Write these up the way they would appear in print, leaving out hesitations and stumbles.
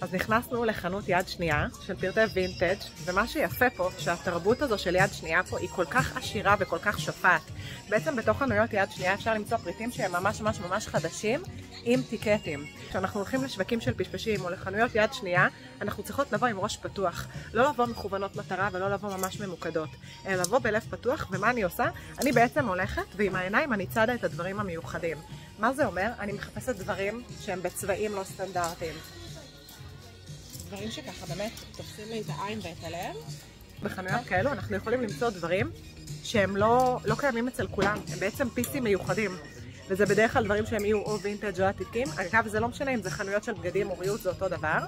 אז נכנסנו לחנות יד שנייה של פרטי וינטג', ומה שיפה פה, שהתרבות הזו של יד שנייה פה היא כל כך עשירה וכל כך שופעת. בעצם בתוך חנויות יד שנייה אפשר למצוא פריטים שהם ממש ממש ממש חדשים עם טיקטים. כשאנחנו הולכים לשווקים של פשפשים או לחנויות יד שנייה, אנחנו צריכות לבוא עם ראש פתוח. לא לבוא מכוונות מטרה ולא לבוא ממש ממוקדות, אלא לבוא בלב פתוח. ומה אני עושה? אני בעצם הולכת ועם העיניים אני צדה את הדברים המיוחדים. מה זה אומר? אני מחפשת דברים שהם בצבעים לא סטנדרטיים. דברים שככה באמת תופסים לי את העין ואת הלב. בחנויות כאלו אנחנו יכולים למצוא דברים שהם לא קיימים אצל כולם, הם בעצם פיסים מיוחדים. וזה בדרך כלל דברים שהם יהיו או וינטג' או עתיקים. אגב, זה לא משנה אם זה חנויות של בגדים או ריהוט, זה אותו דבר.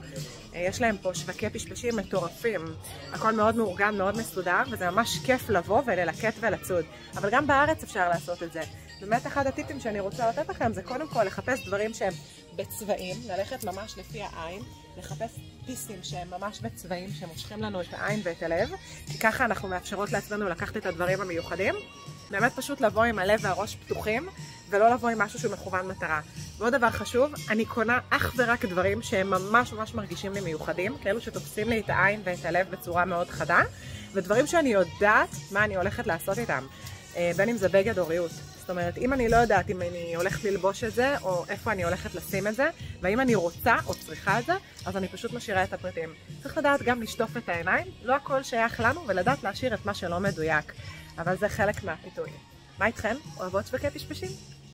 יש להם פה שווקי פשפשים מטורפים. הכל מאוד מאורגן, מאוד מסודר, וזה ממש כיף לבוא וללקט ולצוד. אבל גם בארץ אפשר לעשות את זה. באמת אחד הטיפים שאני רוצה לתת לכם זה קודם כל לחפש דברים שהם בצבעים, ללכת ממש לפי העין, לחפש פיסים שהם ממש בצבעים שמושכים לנו את העין ואת הלב, כי ככה אנחנו מאפשרות לעצמנו לקחת את הדברים המיוחדים. באמת פשוט לבוא עם הלב והראש פתוחים, ולא לבוא עם משהו שהוא מכוון מטרה. ועוד דבר חשוב, אני קונה אך ורק דברים שהם ממש ממש מרגישים לי מיוחדים, כאלו שתופסים לי את העין ואת הלב בצורה מאוד חדה, ודברים שאני יודעת מה אני הולכת לעשות איתם, בין אם זה בגד או ריהוט. זאת אומרת, אם אני לא יודעת אם אני הולכת ללבוש את זה, או איפה אני הולכת לשים את זה, ואם אני רוצה או צריכה את זה, אז אני פשוט משאירה את הפריטים. צריך לדעת גם לשטוף את העיניים, לא הכל שייך לנו, ולדעת להשאיר את מה שלא מדויק. אבל זה חלק מהפיתוי. מה איתכן? אוהבות שווקי פשפשים?